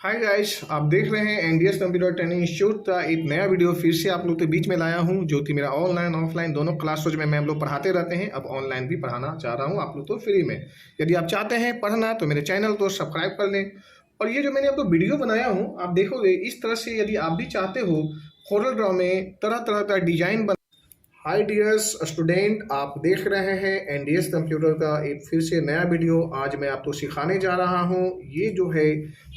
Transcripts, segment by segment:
Hi guys, आप देख रहे हैं एनडीएस कंप्यूटर ट्रेनिंग इंस्टीट्यूट का एक नया वीडियो फिर से आप लोग के बीच में लाया हूं, जो कि मेरा ऑनलाइन ऑफलाइन दोनों क्लासेज में हम लोग पढ़ाते रहते हैं। अब ऑनलाइन भी पढ़ाना चाह रहा हूं आप लोग को फ्री में। यदि आप चाहते हैं पढ़ना तो मेरे चैनल को सब्सक्राइब कर लें। और ये जो मैंने आपको वीडियो बनाया हूँ, आप देखोगे इस तरह से। यदि आप भी चाहते हो कोरल ड्रॉ में तरह तरह का डिजाइन। हाय डियर्स स्टूडेंट, आप देख रहे हैं एनडीएस कंप्यूटर का एक फिर से नया वीडियो। आज मैं आपको सिखाने जा रहा हूं, ये जो है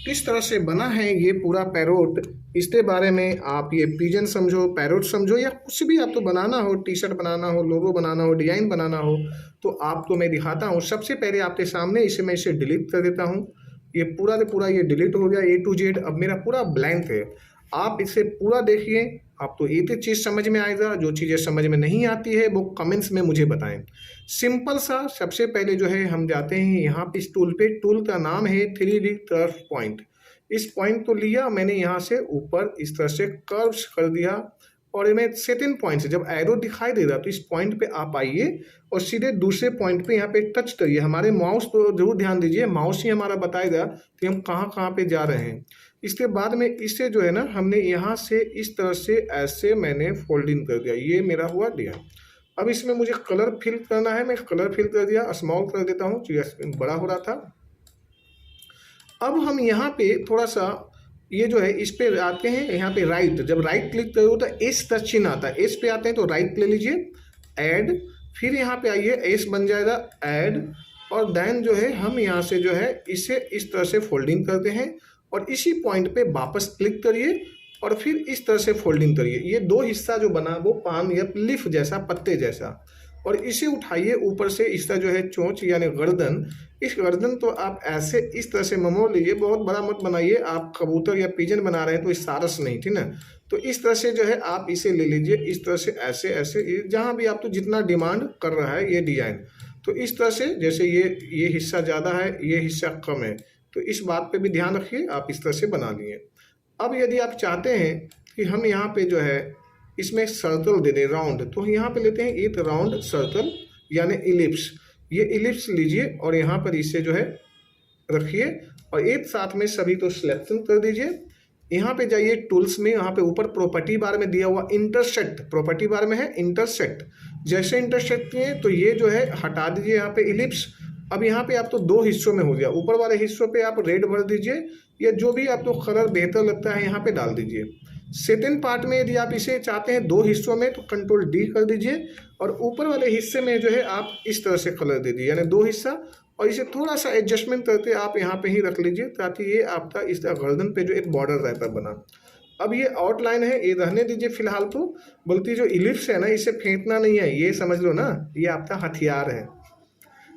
किस तरह से बना है ये पूरा पैरोट। इसके बारे में आप ये पिजन समझो, पैरोट समझो, या कुछ भी आपको बनाना हो, टी शर्ट बनाना हो, लोगो बनाना हो, डिजाइन बनाना हो, तो आपको मैं दिखाता हूँ। सबसे पहले आपके सामने मैं इसे डिलीट कर देता हूँ। ये पूरा का पूरा ये डिलीट हो गया A to Z। अब मेरा पूरा ब्लैंक है। आप इसे पूरा देखिए, आपको एक ही चीज़ समझ में आएगा। जो चीज़ें समझ में नहीं आती है वो कमेंट्स में मुझे बताएं। सिंपल सा सबसे पहले जो है हम जाते हैं यहाँ पे इस टूल पे। टूल का नाम है 3D कर्व पॉइंट। इस पॉइंट को लिया मैंने यहाँ से ऊपर इस तरह से कर्व्स कर दिया। और मैं सेकंड पॉइंट से जब एरो दिखाई दे रहा तो इस पॉइंट पे आप आइए और सीधे दूसरे पॉइंट पे यहाँ पे टच करिए। हमारे माउस को जरूर ध्यान दीजिए, माउस ही हमारा बताएगा कि हम कहाँ कहाँ पे जा रहे हैं। इसके बाद में इसे जो है ना, हमने यहाँ से इस तरह से ऐसे मैंने फोल्डिंग कर दिया। ये मेरा हुआ दिया। अब इसमें मुझे कलर फिल करना है। मैं कलर फिल कर दिया, स्मॉल कर देता हूँ, बड़ा हो रहा था। अब हम यहाँ पे थोड़ा सा ये जो है इस पे आते हैं। यहाँ पे राइट, जब राइट क्लिक करो तो एस का चिन्ह आता है। एस पे आते हैं तो राइट ले लीजिए, ऐड, फिर यहाँ पे आइए, एस बन जाएगा ऐड। और देन जो है हम यहाँ से जो है इसे इस तरह से फोल्डिंग करते हैं और इसी पॉइंट पे वापस क्लिक करिए और फिर इस तरह से फोल्डिंग करिए। ये दो हिस्सा जो बना वो पान या लीफ जैसा, पत्ते जैसा। और इसे उठाइए ऊपर से, इसका जो है चोंच यानी गर्दन। इस गर्दन तो आप ऐसे इस तरह से मोड़ लीजिए, बहुत बड़ा मत बनाइए। आप कबूतर या पिजन बना रहे हैं तो इस सारस नहीं, ठीक ना। तो इस तरह से जो है आप इसे ले लीजिए, इस तरह से ऐसे ऐसे, जहाँ भी आप तो जितना डिमांड कर रहा है ये डिजाइन। तो इस तरह से जैसे ये हिस्सा ज़्यादा है, ये हिस्सा कम है, तो इस बात पे भी ध्यान रखिए। आप इस तरह से बना लिए। अब यदि आप चाहते हैं कि हम यहाँ पे जो है इसमें सर्कल दे दें, राउंड, तो यहाँ पे लेते हैं एक राउंड सर्कल यानी इलिप्स। ये इलिप्स लीजिए और यहाँ पर इसे जो है रखिए और एक साथ में सभी को सिलेक्शन कर दीजिए। यहाँ पे जाइए टूल्स में, यहाँ पे ऊपर प्रॉपर्टी बार में दिया हुआ इंटरसेक्ट, प्रॉपर्टी बार में है इंटरसेक्ट। जैसे इंटरसेक्ट किए तो ये जो है हटा दीजिए यहाँ पे इलिप्स। अब यहाँ पे आप तो दो हिस्सों में हो गया। ऊपर वाले हिस्सों पे आप रेड भर दीजिए या जो भी आपको कलर बेहतर लगता है यहाँ पे डाल दीजिए। सेकंड पार्ट में यदि आप इसे चाहते हैं दो हिस्सों में तो कंट्रोल डी कर दीजिए और ऊपर वाले हिस्से में जो है आप इस तरह से कलर दे दीजिए, यानी दो हिस्सा। और इसे थोड़ा सा एडजस्टमेंट करके आप यहाँ पे ही रख लीजिए ताकि ये आपका इस गर्दन पे जो एक बॉर्डर रहता बना। अब ये आउटलाइन है, ये रहने दीजिए फिलहाल तो। बल्कि जो इलिप्स है ना, इसे फेंकना नहीं है, ये समझ लो ना, ये आपका हथियार है।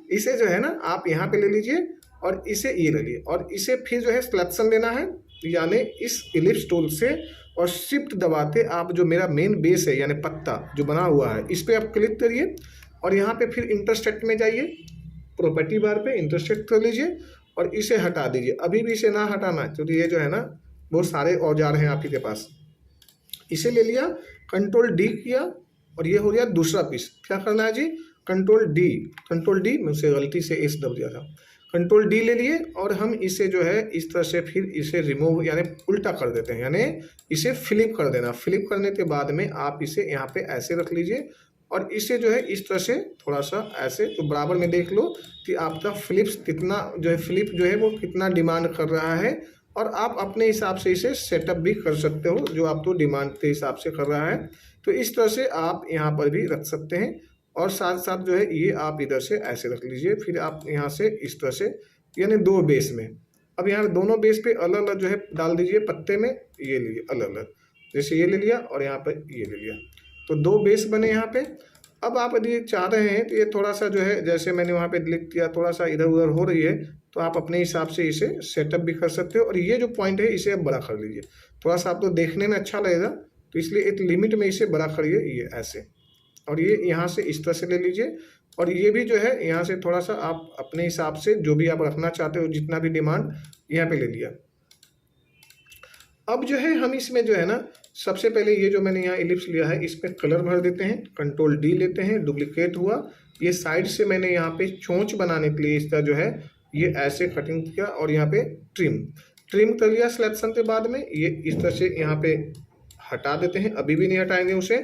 इसे जो है ना आप यहाँ पे ले लीजिए और इसे ये ले लीजिए और इसे फिर जो है सिलेक्शन लेना है, यानी इस इलिप्स टूल से, और शिफ्ट दबाते आप जो मेरा मेन बेस है यानी पत्ता जो बना हुआ है इस पर आप क्लिक करिए और यहाँ पे फिर इंटरसेक्ट में जाइए, प्रॉपर्टी बार पे इंटरसेक्ट कर लीजिए और इसे हटा दीजिए। अभी भी इसे ना हटाना क्योंकि ये जो है ना बहुत सारे औजार हैं आप ही के पास। इसे ले लिया, कंट्रोल डी किया और ये हो गया दूसरा पीस। क्या करना है जी, कंट्रोल डी, मुझसे गलती से एस दब दिया था। कंट्रोल डी ले लिए और हम इसे जो है इस तरह से फिर इसे रिमूव यानी उल्टा कर देते हैं, यानी इसे फ्लिप कर देना। फ्लिप करने के बाद में आप इसे यहाँ पे ऐसे रख लीजिए और इसे जो है इस तरह से थोड़ा सा ऐसे, तो बराबर में देख लो कि आपका फ्लिप्स कितना जो है, फ्लिप जो है वो कितना डिमांड कर रहा है। और आप अपने हिसाब से इसे सेटअप भी कर सकते हो जो आप तो डिमांड के हिसाब से कर रहा है। तो इस तरह से आप यहाँ पर भी रख सकते हैं और साथ साथ जो है ये आप इधर से ऐसे रख लीजिए। फिर आप यहाँ से इस तरह से, यानी दो बेस में। अब यहाँ दोनों बेस पे अलग अलग जो है डाल दीजिए पत्ते में, ये लीजिए अलग अलग, जैसे ये ले लिया और यहाँ पर ये ले लिया, तो दो बेस बने यहाँ पे। अब आप यदि चाह रहे हैं तो ये थोड़ा सा जो है, जैसे मैंने वहाँ पे क्लिक किया, थोड़ा सा इधर उधर हो रही है तो आप अपने हिसाब से इसे सेटअप भी कर सकते हो। और ये जो पॉइंट है इसे आप बड़ा कर लीजिए, थोड़ा सा आपको देखने में अच्छा लगेगा, तो इसलिए एक लिमिट में इसे बड़ा करिए, ये ऐसे। और ये यहाँ से इस तरह से ले लीजिए और ये भी जो है यहाँ से थोड़ा सा आप अपने हिसाब से जो भी आप रखना चाहते हो, जितना भी डिमांड, यहाँ पे ले लिया। अब जो है हम इसमें जो है ना, सबसे पहले ये जो मैंने यहाँ इलिप्स लिया है इस पर कलर भर देते हैं, कंट्रोल डी लेते हैं, डुप्लीकेट हुआ। ये साइड से मैंने यहाँ पे चोंच बनाने के लिए इसका जो है ये ऐसे कटिंग किया और यहाँ पे ट्रिम। ट्रिम कर लिया सिलेक्शन के बाद में, ये इस तरह से यहाँ पे हटा देते हैं, अभी भी नहीं हटाएंगे उसे,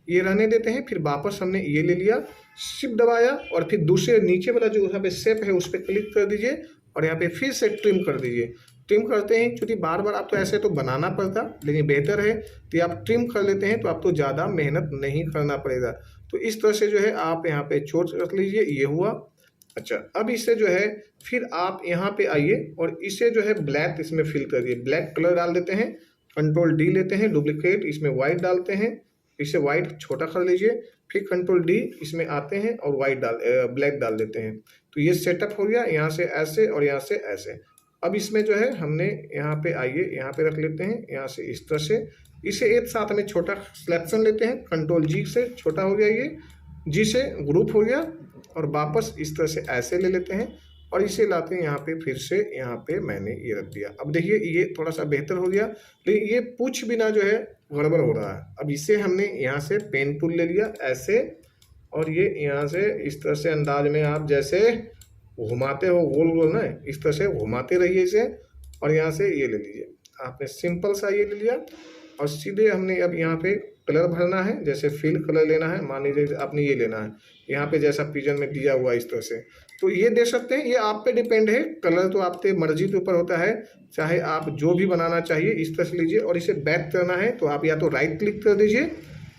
ये रहने देते हैं। फिर वापस हमने ये ले लिया, शिफ्ट दबाया और फिर दूसरे नीचे वाला जो यहाँ पे शेप है उस पर क्लिक कर दीजिए और यहाँ पे फिर से ट्रिम कर दीजिए। ट्रिम करते हैं क्योंकि बार बार आपको ऐसे तो बनाना पड़ता, लेकिन बेहतर है कि आप ट्रिम कर लेते हैं तो आपको ज़्यादा मेहनत नहीं करना पड़ेगा। तो इस तरह से जो है आप यहाँ पे छोड़ रख लीजिए, ये हुआ। अच्छा, अब इसे जो है फिर आप यहाँ पे आइए और इसे जो है ब्लैक इसमें फिल कर दिए, ब्लैक कलर डाल देते हैं, कंट्रोल डी लेते हैं, डुप्लीकेट, इसमें वाइट डालते हैं, इसे वाइट छोटा कर लीजिए, फिर कंट्रोल डी इसमें आते हैं और वाइट ब्लैक डाल देते हैं। तो ये सेटअप हो गया, यहाँ से ऐसे और यहाँ से ऐसे। अब इसमें जो है हमने यहाँ पे आइए, यहाँ पे रख लेते हैं, यहाँ से इस तरह से इसे एक साथ में छोटा सिलेक्शन लेते हैं, कंट्रोल जी से छोटा हो गया, ये जी से ग्रुप हो गया और वापस इस तरह से ऐसे ले लेते हैं और इसे लाते हैं यहाँ पे, फिर से यहाँ पे मैंने ये रख दिया। अब देखिए ये थोड़ा सा बेहतर हो गया, लेकिन ये पूछ बिना जो है गड़बड़ हो रहा है। अब इसे हमने यहाँ से पेन टूल ले लिया ऐसे और ये यहाँ से इस तरह से अंदाज में आप जैसे घुमाते हो गोल गोल ना, इस तरह से घुमाते रहिए इसे और यहाँ से ये ले लीजिए। आपने सिंपल सा ये ले लिया और सीधे हमने अब यहाँ पे कलर भरना है, जैसे फिल कलर लेना है, मान लीजिए आपने ये लेना है यहाँ पे जैसा पिजन में दिया हुआ इस तरह से, तो ये दे सकते हैं। ये आप पे डिपेंड है, कलर तो आपके मर्जी के ऊपर होता है, चाहे आप जो भी बनाना चाहिए इस तरह से लीजिए। और इसे बैक करना है तो आप या तो राइट क्लिक कर दीजिए,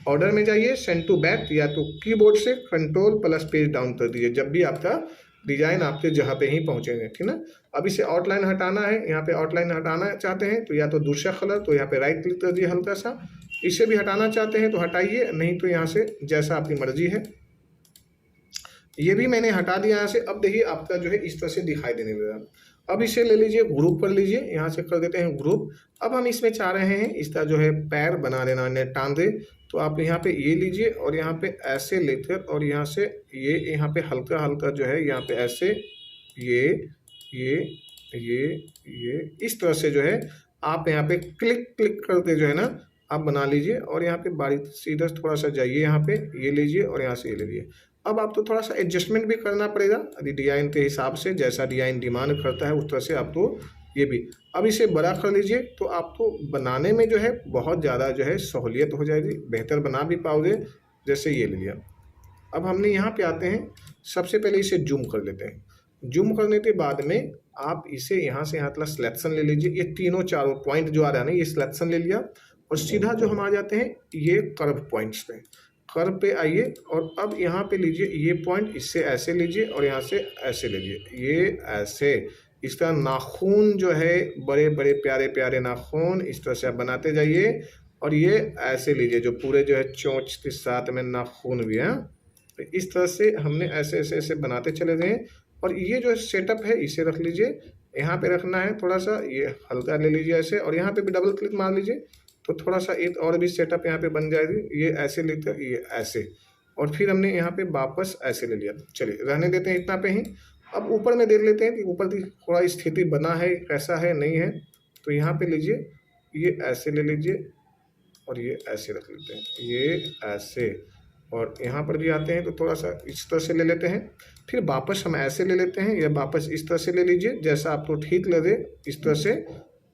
ऑर्डर में जाइए, सेंड टू बैक, या तो कीबोर्ड से कंट्रोल प्लस पेज डाउन कर दीजिए, जब भी आपका डिजाइन आपके जगह पे ही पहुंचेंगे, ठीक ना। अब इसे आउटलाइन हटाना है, यहाँ पे आउटलाइन हटाना चाहते हैं तो या तो दूसरा कलर, तो यहाँ पे राइट क्लिक कर दिए हल्का सा, इसे भी हटाना चाहते हैं तो हटाइए, नहीं तो यहाँ से जैसा आपकी मर्जी है। ये भी मैंने हटा दिया यहाँ से। अब देखिए आपका जो है इस तरह से दिखाई देने लगा। अब इसे ले लीजिए, ग्रुप कर लीजिए, यहाँ से कर देते हैं ग्रुप। अब हम इसमें चाह रहे हैं इसका जो है पैर बना देना, टांदे, तो आप यहाँ पे ये लीजिए और यहाँ पे ऐसे लेकर और यहाँ से ये यहाँ पे हल्का हल्का जो है यहाँ पे ऐसे ये इस तरह से जो है आप यहाँ पे क्लिक क्लिक करते जो है ना आप बना लीजिए। और यहाँ पे बारीक सीधा थोड़ा सा जाइए, यहाँ पे ये लीजिए और यहाँ से ये लीजिए। अब आपको थोड़ा सा एडजस्टमेंट भी करना पड़ेगा डिजाइन के हिसाब से, जैसा डिजाइन डिमांड करता है उस तरह से आपको ये भी। अब इसे बड़ा कर लीजिए तो आपको बनाने में जो है बहुत ज़्यादा जो है सहूलियत हो जाएगी, बेहतर बना भी पाओगे। जैसे ये ले लिया। अब हमने यहाँ पे आते हैं, सबसे पहले इसे जूम कर लेते हैं। जूम करने के बाद में आप इसे यहाँ से यहाँ तक सिलेक्शन ले लीजिए, ये तीनों चारों पॉइंट जो आ रहा है ना ये सिलेक्शन ले लिया और सीधा जो हम आ जाते हैं ये कर्व पॉइंट्स पे, कर्व पे आइए और अब यहाँ पे लीजिए ये पॉइंट, इससे ऐसे लीजिए और यहाँ से ऐसे लीजिए, ये ऐसे। इसका नाखून जो है बड़े बड़े प्यारे प्यारे नाखून इस तरह से आप बनाते जाइए और ये ऐसे लीजिए, जो पूरे जो है चोंच के साथ में नाखून भी है। तो इस तरह से हमने ऐसे ऐसे ऐसे बनाते चले गए और ये जो सेटअप है इसे रख लीजिए, यहाँ पे रखना है थोड़ा सा, ये हल्का ले लीजिए ऐसे और यहाँ पे भी डबल क्लिक मार लीजिए तो थोड़ा सा एक और भी सेटअप यहाँ पे बन जाएगी। ये ऐसे लेकर ये ऐसे और फिर हमने यहाँ पे वापस ऐसे ले लिया। चलिए रहने देते हैं इतना पे ही। अब ऊपर में देख लेते हैं कि ऊपर की थोड़ा स्थिति बना है, कैसा है, नहीं है। तो यहाँ पे लीजिए, ये ऐसे ले लीजिए और ये ऐसे रख लेते हैं, ये ऐसे। और यहाँ पर भी आते हैं तो थोड़ा सा इस तरह से ले लेते हैं, फिर वापस हम ऐसे ले लेते हैं या वापस इस तरह से ले लीजिए, जैसा आपको ठीक लगे इस तरह से।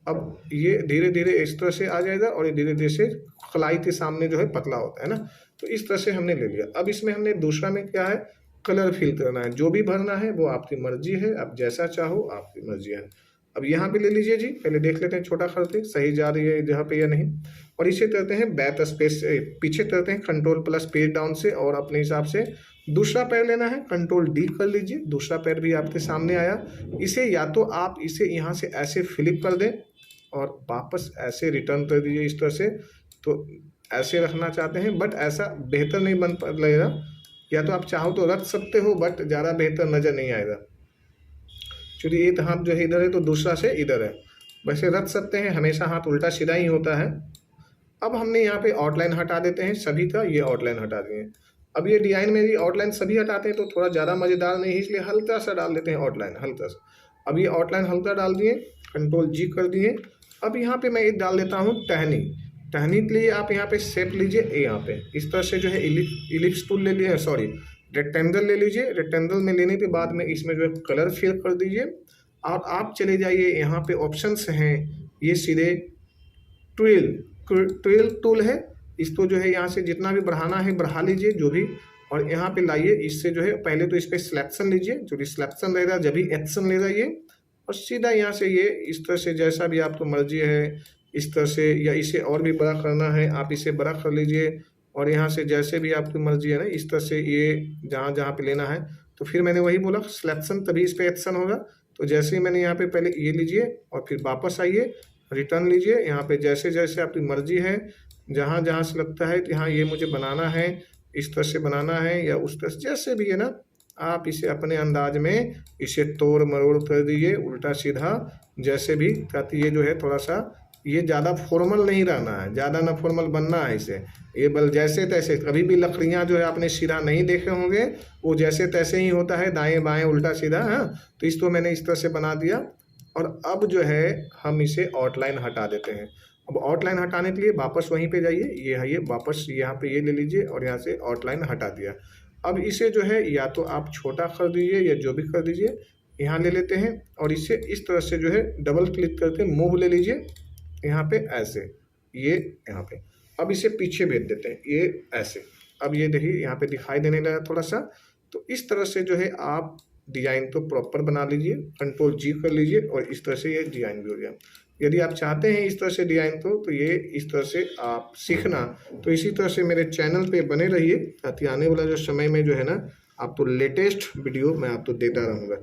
अब ये धीरे धीरे इस तरह से आ जाएगा और ये धीरे धीरे से खलाई के सामने जो है पतला होता है ना, तो इस तरह से हमने ले लिया। अब इसमें हमने दूसरा में क्या है, कलर फिल करना है, जो भी भरना है वो आपकी मर्जी है, आप जैसा चाहो आपकी मर्जी है। अब यहाँ पे ले लीजिए जी, पहले देख लेते हैं छोटा करते सही जा रही है जहाँ पे या नहीं। और इसे करते हैं बैक स्पेस पीछे करते हैं कंट्रोल प्लस पेज डाउन से और अपने हिसाब से दूसरा पैर लेना है, कंट्रोल डी कर लीजिए, दूसरा पैर भी आपके सामने आया। इसे या तो आप इसे यहाँ से ऐसे फ्लिप कर दें और वापस ऐसे रिटर्न कर दीजिए इस तरह से। तो ऐसे रखना चाहते हैं बट ऐसा बेहतर नहीं बन लगेगा, या तो आप चाहो तो रख सकते हो बट ज़्यादा बेहतर नज़र नहीं आएगा, क्योंकि एक हाथ जो है इधर है तो दूसरा से इधर है। वैसे रख सकते हैं, हमेशा हाथ उल्टा सीधा ही होता है। अब हमने यहाँ पे आउटलाइन हटा देते हैं सभी का, ये आउटलाइन हटा दिए। अब ये डिजाइन में भी आउटलाइन सभी हटाते हैं तो थोड़ा ज़्यादा मज़ेदार नहीं है, इसलिए हल्का सा डाल देते हैं आउटलाइन, हल्का सा। अब ये आउटलाइन हल्का डाल दिए, कंट्रोल जी कर दिए। अब यहाँ पे मैं एक डाल देता हूँ टहनी। टहनी के लिए आप यहाँ पे शेप लीजिए, यहाँ पे इस तरह से जो है इलिप्स टूल ले लिए, सॉरी रेक्टेंगल ले लीजिए। रेक्टेंगल में लेने के बाद में इसमें जो है कलर फिल कर दीजिए। और आप चले जाइए यहाँ पे ऑप्शंस हैं, ये सीधे ट्विल टूल है, इसको जो है यहाँ से जितना भी बढ़ाना है बढ़ा लीजिए जो भी, और यहाँ पे लाइए, इससे जो है पहले तो इस पर सिलेक्शन लीजिए, जो भी सिलेक्शन रहेगा जब भी एक्शन ले जाइए, और सीधा यहाँ से ये इस तरह से जैसा भी आपको मर्जी है इस तरह से, या इसे और भी बड़ा करना है आप इसे बड़ा कर लीजिए, और यहाँ से जैसे भी आपकी मर्जी है ना इस तरह से ये जहाँ जहाँ पे लेना है। तो फिर मैंने वही बोला सिलेक्शन, तभी इस पर एक्शन होगा। तो जैसे ही मैंने यहाँ पे पहले ये लीजिए और फिर वापस आइए, रिटर्न लीजिए, यहाँ पे जैसे जैसे आपकी मर्जी है, जहाँ जहाँ से लगता है कि हाँ ये मुझे बनाना है, इस तरह से बनाना है या उस तरह से, जैसे भी है ना आप इसे अपने अंदाज में इसे तोड़ मरोड़ कर दीजिए, उल्टा सीधा जैसे भी, ताकि ये जो है थोड़ा सा ये ज़्यादा फॉर्मल नहीं रहना है, ज़्यादा ना फॉर्मल बनना है इसे, ये बल जैसे तैसे, कभी भी लकड़ियाँ जो है आपने सीधा नहीं देखे होंगे, वो जैसे तैसे ही होता है, दाएं बाएं उल्टा सीधा। हाँ, तो इसको मैंने इस तरह से बना दिया, और अब जो है हम इसे आउटलाइन हटा देते हैं। अब आउटलाइन हटाने के लिए वापस वहीं पे जाइए, ये है ये वापस यहाँ पे ये ले लीजिए और यहाँ से आउटलाइन हटा दिया। अब इसे जो है या तो आप छोटा कर दीजिए या जो भी कर दीजिए, यहाँ ले लेते हैं और इसे इस तरह से जो है डबल क्लिक करके मूव ले लीजिए यहाँ पे ऐसे, ये यहाँ पे। अब इसे पीछे भेज देते हैं, ये ऐसे। अब ये देखिए यहाँ पे दिखाई देने लगा थोड़ा सा। तो इस तरह से जो है आप डिज़ाइन तो प्रॉपर बना लीजिए, कंट्रोल जी कर लीजिए और इस तरह से ये डिज़ाइन भी हो गया। यदि आप चाहते हैं इस तरह से डिज़ाइन तो ये इस तरह से आप सीखना, तो इसी तरह से मेरे चैनल पे बने रहिए, ताकि आने वाला जो समय में जो है ना आपको लेटेस्ट वीडियो मैं आपको देता रहूँगा।